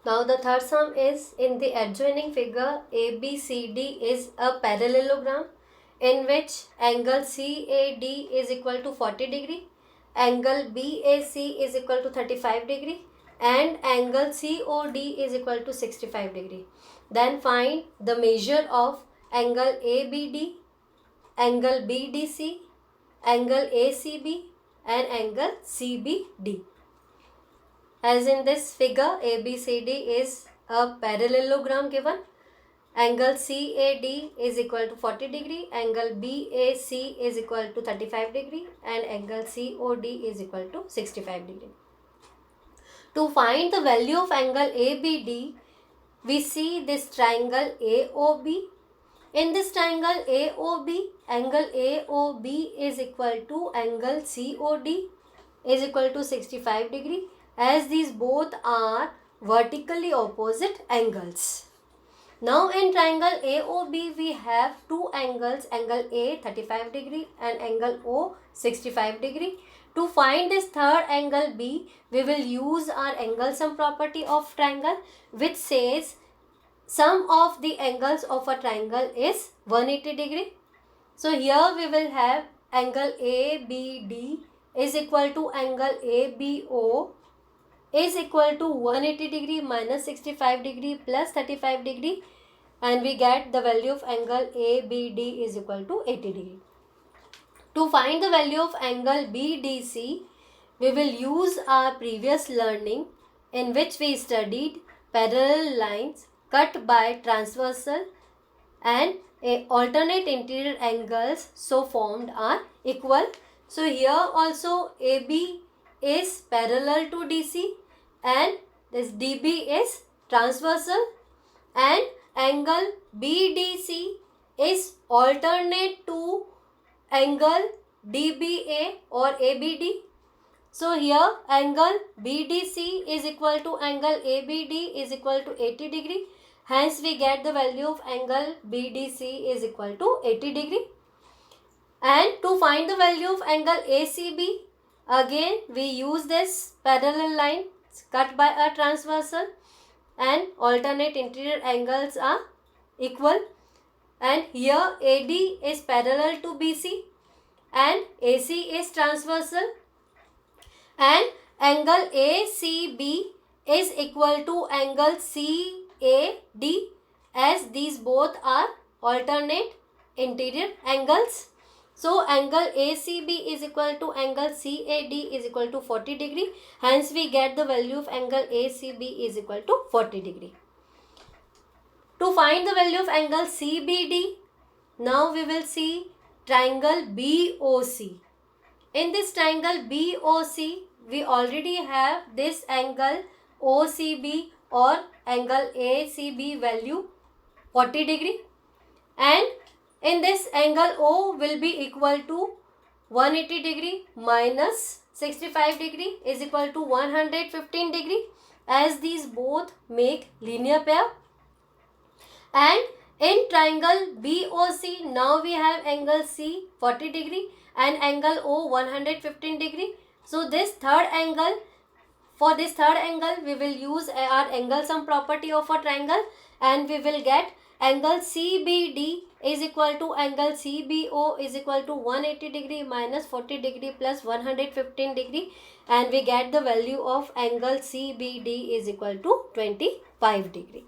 Now the third sum is in the adjoining figure ABCD is a parallelogram in which angle CAD is equal to 40 degree, angle BAC is equal to 35 degree and angle COD is equal to 65 degree. Then find the measure of angle ABD, angle BDC, angle ACB and angle CBD. As in this figure, ABCD is a parallelogram given. Angle CAD is equal to 40 degree, angle BAC is equal to 35 degree and angle COD is equal to 65 degree. To find the value of angle ABD, we see this triangle AOB. In this triangle AOB, angle AOB is equal to angle COD is equal to 65 degree, as these both are vertically opposite angles. Now in triangle AOB we have two angles, angle A 35 degree and angle O 65 degree. To find this third angle B, we will use our angle sum property of triangle, which says sum of the angles of a triangle is 180 degree. So here we will have angle ABD is equal to angle ABO is equal to 180 degree minus 65 degree plus 35 degree, and we get the value of angle ABD is equal to 80 degree. To find the value of angle BDC, we will use our previous learning in which we studied parallel lines cut by transversal and alternate interior angles so formed are equal. So here also AB is parallel to DC and this DB is transversal and angle BDC is alternate to angle DBA or ABD. So here angle BDC is equal to angle ABD is equal to 80 degree. Hence we get the value of angle BDC is equal to 80 degree. And to find the value of angle ACB, again we use this parallel line cut by a transversal and alternate interior angles are equal, and here AD is parallel to BC and AC is transversal and angle ACB is equal to angle CAD, as these both are alternate interior angles. So angle ACB is equal to angle CAD is equal to 40 degree. Hence we get the value of angle ACB is equal to 40 degree. To find the value of angle CBD, now we will see triangle BOC. In this triangle BOC, we already have this angle OCB or angle ACB value 40 degree, and in this angle O will be equal to 180 degree minus 65 degree is equal to 115 degree, as these both make linear pair. And in triangle BOC, now we have angle C 40 degree and angle O 115 degree. So this third angle, for this third angle we will use our angle sum property of a triangle, and we will get angle CBD is equal to angle CBO is equal to 180 degree minus 40 degree plus 115 degree, and we get the value of angle CBD is equal to 25 degree.